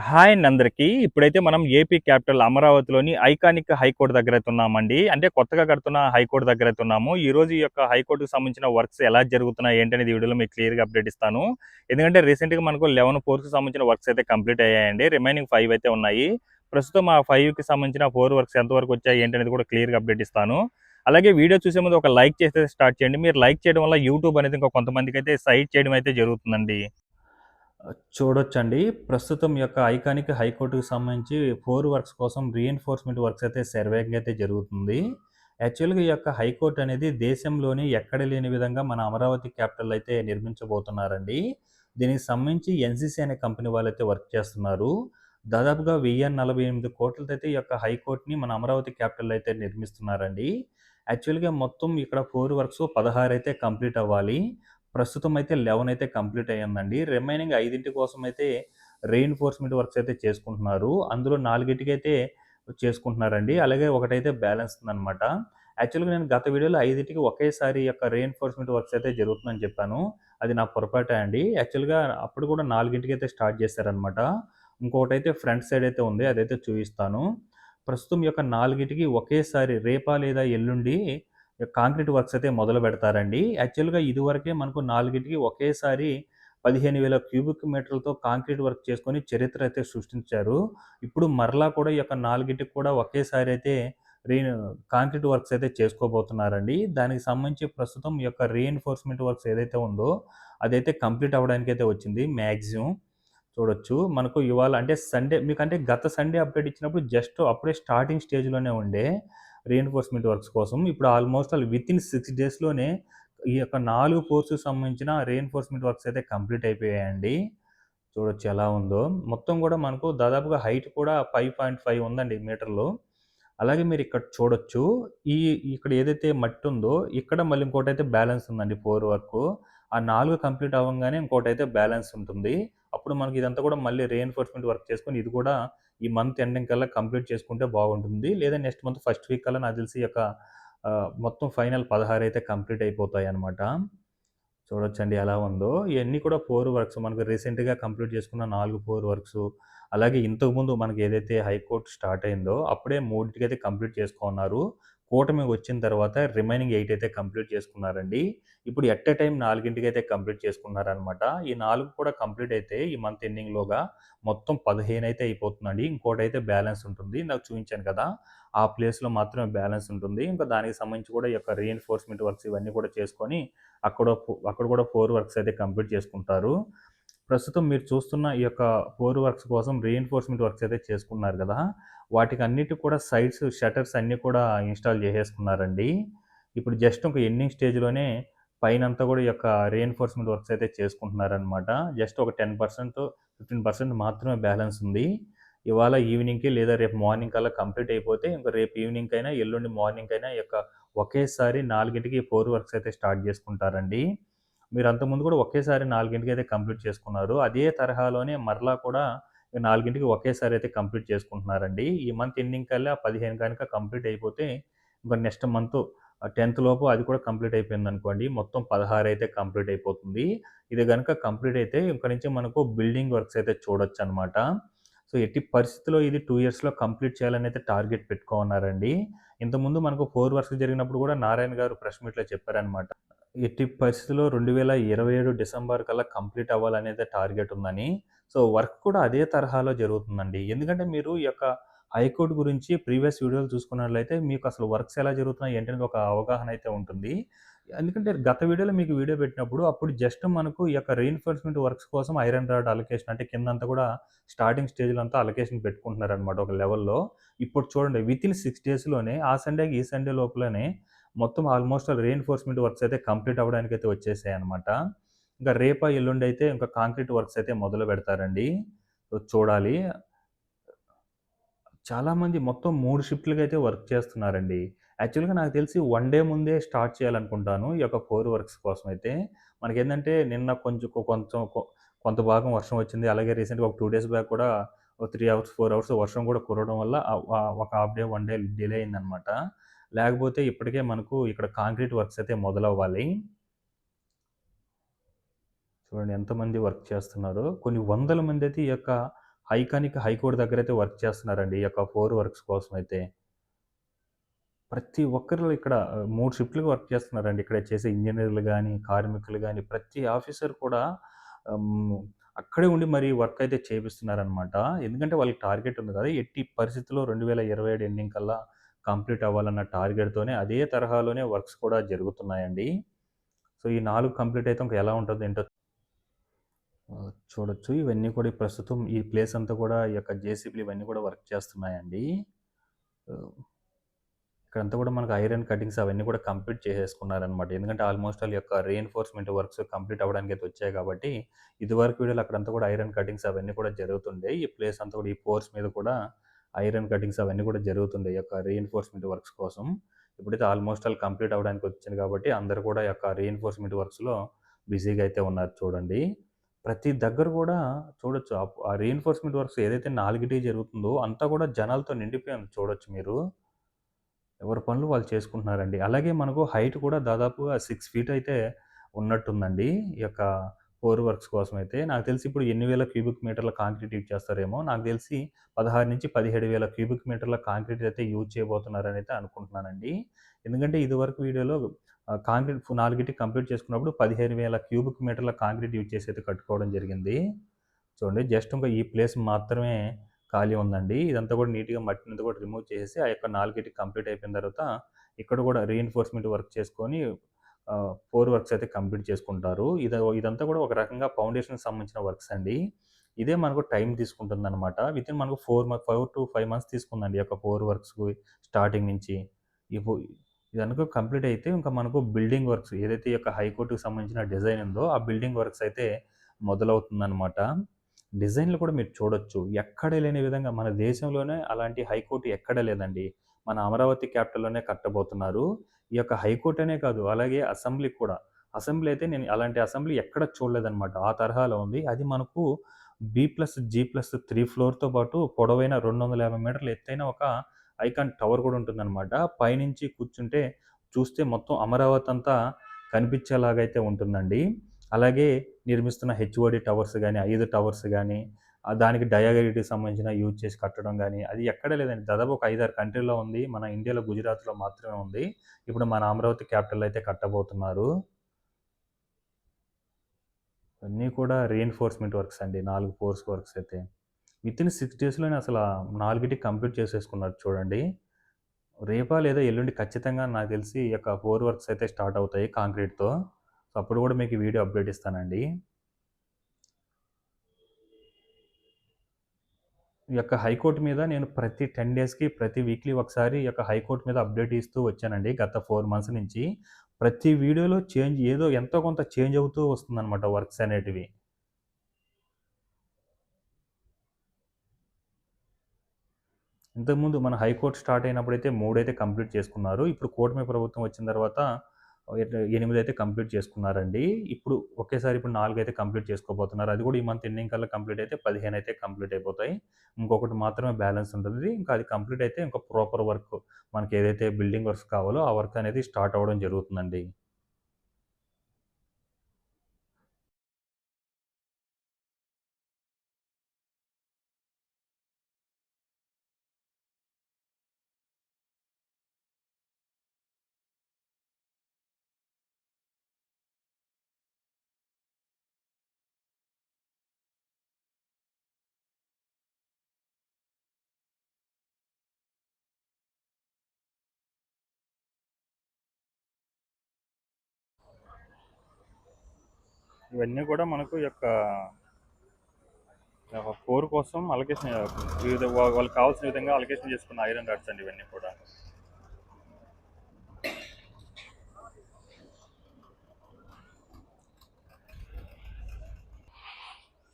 Hi అండి అందరికీ. ఇప్పుడైతే మనం ఏపీ క్యాపిటల్ అమరావతిలోని ఐకానిక్ హైకోర్ట్ దగ్గరైతే ఉన్నామండి. అంటే కొత్తగా కడుతున్న హైకోర్ట్ దగ్గరైతే ఉన్నాము. ఈరోజు ఈ యొక్క హైకోర్ట్‌కి సంబంధించిన వర్క్స్ ఎలా జరుగుతున్నాయి ఏంటనేది ఈ వీడియోలో మీకు క్లియర్‌గా అప్డేట్ ఇస్తాను. ఎందుకంటే రీసెంట్‌గా మనకు 11 ఫ్లోర్స్‌కి సంబంధించిన వర్క్స్ అయితే కంప్లీట్ అయ్యాయండి. రిమైనింగ్ 5 అయితే ఉన్నాయి. ప్రస్తుతం ఆ 5కి సంబంధించిన 4 వర్క్స్ ఎంతవరకు వచ్చాయి ఏంటనేది కూడా క్లియర్‌గా అప్డేట్ ఇస్తాను. అలాగే వీడియో చూసే ముందు ఒక లైక్ చేసి స్టార్ట్ చేయండి. మీరు లైక్ చేయడం వల్ల యూట్యూబ్ అనేది ఇంకా కొంతమందికైతే సైట్ చేయడం అయితే జరుగుతుందండి. చూడొచ్చండి. ప్రస్తుతం ఈ యొక్క ఐకానిక్ హైకోర్ట్‌కి సంబంధించి 4 వర్క్స్ కోసం రీఎన్ఫోర్స్‌మెంట్ వర్క్స్ అయితే సర్వేయింగ్ అయితే జరుగుతుంది. యాక్చువల్‌గా ఈ యొక్క హైకోర్ట్ అనేది దేశంలోని ఎక్కడ లేని విధంగా మన అమరావతి క్యాపిటల్ అయితే నిర్మించబోతున్నారండి. దీనికి సంబంధించి ఎన్‌సీసీ అనే కంపెనీ వాళ్ళైతే వర్క్ చేస్తున్నారు. దాదాపుగా 1048 కోట్లతో ఈ యొక్క హైకోర్ట్‌ని మన అమరావతి క్యాపిటల్‌లో అయితే నిర్మిస్తున్నారండి. యాక్చువల్‌గా మొత్తం ఇక్కడ 4 వర్క్స్ 16 అయితే కంప్లీట్ అవ్వాలి. ప్రస్తుతం అయితే 11 అయితే కంప్లీట్ అయ్యిందండి. రిమైనింగ్ 5 కోసం అయితే రీఎన్ఫోర్స్‌మెంట్ వర్క్స్ అయితే చేసుకుంటున్నారు. అందులో 4 అయితే చేసుకుంటున్నారండి. అలాగే ఒకటైతే బ్యాలెన్స్ ఉందనమాట. యాక్చువల్‌గా నేను గత వీడియోలో 5 ఒకేసారి ఈ యొక్క రీఎన్ఫోర్స్‌మెంట్ వర్క్స్ అయితే జరుగుతుందని చెప్పాను. అది నా పొరపాటే అండి. యాక్చువల్‌గా అప్పుడు కూడా 4 అయితే స్టార్ట్ చేశారనమాట. ఇంకొకటైతే ఫ్రంట్ సైడ్ అయితే ఉంది. అదైతే చూపిస్తాను. ప్రస్తుతం ఈ యొక్క 4 ఒకేసారి రేపా లేదా ఎల్లుండి కాంక్రీట్ వర్క్స్ అయితే మొదలు పెడతారండి. యాక్చువల్‌గా ఇదివరకే మనకు 4కి ఒకేసారి 15,000 క్యూబిక్ మీటర్లతో కాంక్రీట్ వర్క్ చేసుకొని చరిత్ర అయితే సృష్టించారు. ఇప్పుడు మరలా కూడా ఈ యొక్క 4కి కూడా ఒకేసారి అయితే రీ కాంక్రీట్ వర్క్స్ అయితే చేసుకోబోతున్నారండి. దానికి సంబంధించి ప్రస్తుతం ఈ యొక్క రీఎన్ఫోర్స్‌మెంట్ వర్క్స్ ఏదైతే ఉందో అదైతే కంప్లీట్ అవ్వడానికైతే వచ్చింది మాక్సిమం. చూడొచ్చు. మనకు ఇవాళ అంటే సండే మీకంటే గత సండే అప్డేట్ ఇచ్చినప్పుడు జస్ట్ అప్పుడే స్టార్టింగ్ స్టేజ్‌లోనే ఉండే రీఎన్ఫోర్స్‌మెంట్ వర్క్స్ కోసం. ఇప్పుడు ఆల్మోస్ట్ వితిన్ 6 డేస్‌లోనే ఈ యొక్క 4 కోర్స్‌కి సంబంధించిన రీఎన్ఫోర్స్‌మెంట్ వర్క్స్ అయితే కంప్లీట్ అయిపోయాయండి. చూడొచ్చు ఎలా ఉందో. మొత్తం గూడా మనకు దాదాపుగా హైట్ కూడా 5.5 ఉందండి మీటర్లు. అలాగే మీరిక్కడ చూడొచ్చు. ఈ ఇక్కడ ఏదైతే మట్టుందో, ఇక్కడ మళ్ళీ ఇంకోటైతే బ్యాలెన్స్ ఉందండి 4 వరకు. ఆ 4 కంప్లీట్ అవ్వంగానే ఇంకోటైతే బ్యాలెన్స్ ఉంటుంది. అప్పుడు మనకి ఇదంతా కూడా మళ్ళీ రీఎన్ఫోర్స్‌మెంట్ వర్క్ చేసుకొని, ఇది కూడా ఈ మంత్ ఎండింగ్ కల్లా కంప్లీట్ చేసుకుంటే బాగుంటుంది. లేదా నెక్స్ట్ మంత్ ఫస్ట్ వీక్ కల్లా నాకు తెలిసి ఈ యొక్క మొత్తం ఫైనల్ 16 అయితే కంప్లీట్ అయిపోతాయన్నమాట. చూడొచ్చండి ఎలా ఉందో. ఇయన్నీ కూడా 4 వర్క్స్ మనకు రీసెంట్‌గా కంప్లీట్ చేసుకున్న 4 వర్క్సు. అలాగే ఇంతకుముందు మనకి ఏదైతే హైకోర్ట్ స్టార్ట్ అయిందో అప్పుడే 3కైతే కంప్లీట్ చేసుకోన్నారు. కూటమి వచ్చిన తర్వాత రిమైనింగ్ 8 అయితే కంప్లీట్ చేసుకున్నారండి. ఇప్పుడు ఎట్ ఎ టైమ్ 4కైతే కంప్లీట్ చేసుకున్నారనమాట. ఈ 4 కూడా కంప్లీట్ అయితే ఈ మంత్ ఎండింగ్‌లోగా మొత్తం 15 అయితే అయిపోతుందండి. ఇంకోటైతే బ్యాలెన్స్ ఉంటుంది. ఇందాక చూయించాను కదా! ఆ ప్లేస్‌లో మాత్రమే బ్యాలెన్స్ ఉంటుంది. ఇంకా దానికి సంబంధించి కూడా ఈ యొక్క రీఎన్ఫోర్స్‌మెంట్ వర్క్స్ ఇవన్నీ కూడా చేసుకొని అక్కడ కూడా 4 వర్క్స్ అయితే కంప్లీట్ చేసుకుంటారు. ప్రస్తుతం మీరు చూస్తున్న ఈ యొక్క 4 వర్క్స్ కోసం రీఎన్ఫోర్స్‌మెంట్ వర్క్స్ అయితే చేసుకున్నారు గదా! వాటికన్నిటికి కూడా సైడ్స్ షట్టర్స్ అన్నీ కూడా ఇన్‌స్టాల్ జేసేసుకున్నారండి. ఇప్పుడు జస్ట్ ఒక ఎండింగ్ స్టేజ్‌లోనే పైనంతా గూడా ఈ యొక్క రీఎన్ఫోర్స్‌మెంట్ వర్క్స్ అయితే చేసుకుంటున్నారనమాట. జస్ట్ ఒక 10%, 15% మాత్రమే బ్యాలెన్స్ ఉంది. ఇవాళ ఈవినింగ్‌కి లేదా రేపు మార్నింగ్ కల్లా కంప్లీట్ అయిపోతే ఇంక రేపు ఈవినింగ్‌కైనా, ఎల్లుండి మార్నింగ్‌కైనా ఈ యొక్క ఒకేసారి 4కి 4 వర్క్స్ అయితే స్టార్ట్ జేసుకుంటారండి. మీరు అంతకుముందు కూడా ఒకేసారి 4కి అయితే కంప్లీట్ చేసుకున్నారు. అదే తరహాలోనే మరలా కూడా 4కి ఒకేసారి అయితే కంప్లీట్ చేసుకుంటున్నారండి. ఈ మంత్ ఎండింగ్ కల్లా 15 గనుక కంప్లీట్ అయిపోతే, ఇంక నెక్స్ట్ మంత్ 10థ్ లోపు అది కూడా కంప్లీట్ అయిపోయిందనుకోండి. మొత్తం 16 అయితే కంప్లీట్ అయిపోతుంది. ఇది గనుక కంప్లీట్ అయితే ఇక నుంచి మనకు బిల్డింగ్ వర్క్స్ అయితే చూడొచ్చనమాట. సో, ఎట్టి పరిస్థితిలో ఇది 2 ఇయర్స్‌లో కంప్లీట్ చేయాలని అయితే టార్గెట్ పెట్టుకోనున్నారండి. ఇంతకుముందు మనకు 4 వర్క్స్ జరిగినప్పుడు కూడా నారాయణ గారు ప్రెస్ మీట్‌లో చెప్పారనమాట. ఎట్టి పరిస్థితిలో 2027 డిసెంబర్ కల్లా కంప్లీట్ అవ్వాలనేదే టార్గెట్ ఉందని. సో, వర్క్ కూడా అదే తరహాలో జరుగుతుందండి. ఎందుకంటే మీరు ఈ యొక్క హైకోర్ట్ గురించి ప్రీవియస్ వీడియోలు చూసుకున్నట్లయితే మీకు అసలు వర్క్స్ ఎలా జరుగుతున్నాయి ఏంటనేది ఒక అవగాహన అయితే ఉంటుంది. ఎందుకంటే గత వీడియోలో మీకు వీడియో పెట్టినప్పుడు అప్పుడు జస్ట్ మనకు ఈ యొక్క రీఇన్ఫోర్స్‌మెంట్ వర్క్స్ కోసం ఐరన్ రాడ్ అలొకేషన్ అంటే కిందంతా కూడా స్టార్టింగ్ స్టేజ్‌లో అంతా అలొకేషన్ పెట్టుకుంటున్నారనమాట ఒక లెవెల్‌లో. ఇప్పుడు చూడండి వితిన్ 6 డేస్‌లోనే ఆ సండేకి ఈ సండే లోపలనే మొత్తం ఆల్మోస్ట్ రీఇన్ఫోర్స్‌మెంట్ వర్క్స్ అయితే కంప్లీట్ అవ్వడానికైతే వచ్చేసాయన్నమాట. ఇంకా రేపా, ఎల్లుండి అయితే ఇంకా కాంక్రీట్ వర్క్స్ అయితే మొదలు పెడతారండి. సో, చూడాలి. చాలామంది మొత్తం 3 షిఫ్ట్‌లుగా అయితే వర్క్ చేస్తున్నారండి. యాక్చువల్‌గా నాకు తెలిసి 1 డే ముందే స్టార్ట్ చేయాలనుకుంటాను. ఈ యొక్క 4 వర్క్స్ కోసం అయితే. మనకేందంటే నిన్న కొంత భాగం వర్షం వచ్చింది. అలాగే రీసెంట్‌గా ఒక 2 డేస్ బ్యాక్ కూడా ఒక 3 అవర్స్, 4 అవర్స్ వర్షం కూడా కురవడం వల్ల ఒక హాఫ్ డే, 1 డే డిలే అయిందనమాట. లేకపోతే ఇప్పటికే మనకు ఇక్కడ కాంక్రీట్ వర్క్స్ అయితే మొదలవ్వాలి. చూడండి ఎంతమంది వర్క్ చేస్తున్నారో. కొన్ని వందల మందయితే ఈ యొక్క ఐకానిక్ హైకోర్ట్ దగ్గరైతే వర్క్ చేస్తున్నారండి. ఈ యొక్క 4 వర్క్స్ కోసమైతే. ప్రతి ఒక్కరు ఇక్కడ 3 షిఫ్ట్‌లుగా వర్క్ చేస్తున్నారండి. ఇక్కడ చేసే ఇంజినీర్‌లు గాని, కార్మికులు గాని ప్రతి ఆఫీసర్ కూడా హ్మ్. అక్కడే ఉండి మరి వర్క్ అయితే చేపిస్తున్నారనమాట. ఎందుకంటే వాళ్ళకి టార్గెట్ ఉంది కదా! ఎట్టి పరిస్థితిలో 2027 ఎండింగ్ కల్లా కంప్లీట్ అవ్వాలన్న టార్గెట్‌తోనే అదే తరహాలోనే వర్క్స్ కూడా జరుగుతున్నాయండి. సో, ఈ 4 కంప్లీట్ అయితే ఇంక ఎలా ఉంటదో ఏంటో చూడొచ్చు. ఇవన్నీ కూడా ప్రస్తుతం ఈ ప్లేస్ అంతా కూడా ఈ యొక్క జేసీబీలు ఇవన్నీ కూడా వర్క్ చేస్తున్నాయండి. ఆహ్ ఇక్కడంతా కూడా మనకు ఐరన్ కటింగ్స్ అవన్నీ కూడా కంప్లీట్ చేసేసుకున్నారనమాట. ఎందుకంటే ఆల్మోస్ట్ ఆల్ యొక్క రీఎన్ఫోర్స్‌మెంట్ వర్క్స్ కంప్లీట్ అవ్వడానికైతే వచ్చాయి కాబట్టి, ఇదివరకు వీడియోలో అక్కడంతా కూడా ఐరన్ కటింగ్స్ అవన్నీ కూడా జరుగుతుండే. ఈ ప్లేస్ అంతా కూడా ఈ పోర్స్ మీద కూడా ఐరన్ కటింగ్స్ అవన్నీ కూడా జరుగుతుండే. ఈ యొక్క రీఎన్ఫోర్స్‌మెంట్ వర్క్స్ కోసం. ఇప్పుడైతే ఆల్మోస్ట్ ఆల్ కంప్లీట్ అవ్వడానికి వచ్చింది కాబట్టి, అందరూ కూడా ఈ యొక్క రీఎన్ఫోర్స్‌మెంట్ వర్క్స్‌లో బిజీగా అయితే ఉన్నారు చూడండి. ప్రతి దగ్గర కూడా చూడొచ్చు. ఆ రీఎన్ఫోర్స్‌మెంట్ వర్క్స్ ఏదైతే నాలుగిటికి జరుగుతుందో అంతా కూడా జనాలతో నిండిపోయి ఉంది చూడొచ్చు మీరు. ఎవరి పనులు వాళ్ళు చేసుకుంటున్నారండి. అలాగే మనకు హైట్ కూడా దాదాపుగా 6 ఫీట్ అయితే ఉన్నట్టుందండి. ఈ యొక్క కోర్ వర్క్స్ కోసమైతే. నాకు తెలిసి ఇప్పుడు ఎన్ని వేల క్యూబిక్ మీటర్ల కాంక్రీట్ యూజ్ చేస్తారేమో! నాకు తెలిసి 16,000-17,000 క్యూబిక్ మీటర్ల కాంక్రీట్ అయితే యూజ్ చేయబోతున్నారనైతే అనుకుంటున్నానండి. ఎందుకంటే ఇదివరకు వీడియోలో కాంక్రీట్ నాలుగిటికి కంప్లీట్ చేసుకున్నప్పుడు 15,000 క్యూబిక్ మీటర్ల కాంక్రీట్ యూజ్ చేసి అయితే కట్టుకోవడం జరిగింది. చూడండి జస్ట్ ఇంకా ఈ ప్లేస్ మాత్రమే ఖాళీ ఉందండి. ఇదంతా కూడా నీట్‌గా మట్టినంతా కూడా రిమూవ్ చేసేసి, ఆ యొక్క నాలుగిటికి కంప్లీట్ అయిపోయిన తర్వాత, ఇక్కడ కూడా రీఎన్ఫోర్స్‌మెంట్ వర్క్ చేసుకొని 4 వర్క్స్ అయితే కంప్లీట్ చేసుకుంటారు. ఇదంతా కూడా ఒక రకంగా ఫౌండేషన్‌కి సంబంధించిన వర్క్స్ అండి. ఇదే మనకు టైం తీసుకుంటుందనమాట. వితిన్ మనకు 4-5 మంత్స్ తీసుకుందండి ఈ యొక్క 4 వర్క్స్ స్టార్టింగ్ నుంచి. ఇపు ఇదనుకో కంప్లీట్ అయితే ఇంకా మనకు బిల్డింగ్ వర్క్స్ ఏదైతే ఈ యొక్క హైకోర్ట్‌కి సంబంధించిన డిజైన్ ఉందో, ఆ బిల్డింగ్ వర్క్స్ అయితే మొదలవుతుందనమాట. డిజైన్‌లు కూడా మీరు చూడొచ్చు. ఎక్కడ లేని విధంగా మన దేశంలోనే అలాంటి హైకోర్ట్ ఎక్కడ లేదండి. మన అమరావతి క్యాపిటల్‌లోనే కట్టబోతున్నారు. ఈ యొక్క హైకోర్ట్ అనే కాదు, అలాగే అసెంబ్లీ కూడా. అసెంబ్లీ అయితే నేను అలాంటి అసెంబ్లీ ఎక్కడ చూడలేదనమాట. ఆ తరహాలో ఉంది. అది మనకు బి+జి+3 ఫ్లోర్‌తో పాటు పొడవైన 250 మీటర్ల ఎత్తైన ఒక ఐకాన్ టవర్ కూడా ఉంటుందనమాట. పైనుంచి కూర్చుంటే చూస్తే మొత్తం అమరావతి అంతా కనిపించేలాగా అయితే ఉంటుందండి. అలాగే నిర్మిస్తున్న హెచ్ఓడి టవర్స్ గాని, 5 టవర్స్ గాని, దానికి డయాగైడ్‌కి సంబంధించిన యూజ్ చేసి కట్టడం గాని, అది ఎక్కడ లేదండి. దాదాపు ఒక 5, 6 కంట్రీ‌లో ఉంది. మన ఇండియాలో గుజరాత్‌లో మాత్రమే ఉంది. ఇప్పుడు మన అమరావతి క్యాపిటల్ అయితే కట్టబోతున్నారు. అన్నీ కూడా రీఎన్ఫోర్స్‌మెంట్ వర్క్స్ అండి. 4 ఫోర్స్ వర్క్స్ అయితే. వితిన్ 6 డేస్‌లోనే అసల నాలుగిటికి కంప్లీట్ చేసేసుకున్నారు చూడండి. రేపా లేదా ఎల్లుండి ఖచ్చితంగా నాకు తెలిసి ఈ యొక్క 4 వర్క్స్ అయితే స్టార్ట్ అవుతాయి కాంక్రీట్‌తో. సో, అప్పుడు కూడా మీకు ఈ వీడియో అప్డేట్ ఇస్తానండి. ఈ యొక్క హైకోర్ట్ మీద నేను ప్రతి 10 డేస్‌కి, ప్రతి వీక్లీ ఒకసారి ఈ యొక్క హైకోర్ట్ మీద అప్డేట్ ఇస్తూ వచ్చానండి గత 4 మంత్స్ నుంచి. ప్రతి వీడియోలో ఏదో ఎంతో కొంత చేంజ్ అవుతూ వస్తుందనమాట వర్క్స్ అనేటివి. ఇంతకుముందు మన హైకోర్ట్ స్టార్ట్ అయినప్పుడైతే 3 అయితే కంప్లీట్ చేసుకున్నారు. ఇప్పుడు కూటమి ప్రభుత్వం వచ్చిన తర్వాత 8 అయితే కంప్లీట్ చేసుకున్నారండి. ఇప్పుడు ఒకేసారి ఇప్పుడు 4 అయితే కంప్లీట్ చేసుకోబోతున్నారు. అది కూడా ఈ మంత్ ఎండింగ్ కల్లా కంప్లీట్ అయితే 15 అయితే కంప్లీట్ అయిపోతాయి. ఇంకొకటి మాత్రమే బ్యాలెన్స్ ఉంటుంది. ఇంకా అది కంప్లీట్ అయితే ఇంకా ప్రాపర్ వర్క్ మనకి ఏదైతే బిల్డింగ్ వర్క్స్ కావాలో ఆ వర్క్ అనేది స్టార్ట్ అవ్వడం జరుగుతుందండి. ఇవన్నీ కూడా మనకు ఈ యొక్క కోర్ కోసం అలొకేషన్ వివిధ వాళ్ళకి కావాల్సిన విధంగా అలొకేషన్ చేసుకున్న ఐరన్ రాడ్స్ అండి ఇవన్నీ కూడా.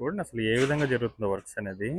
చూడండి అసలు ఏ విధంగా జరుగుతుందో వర్క్స్ అనేది.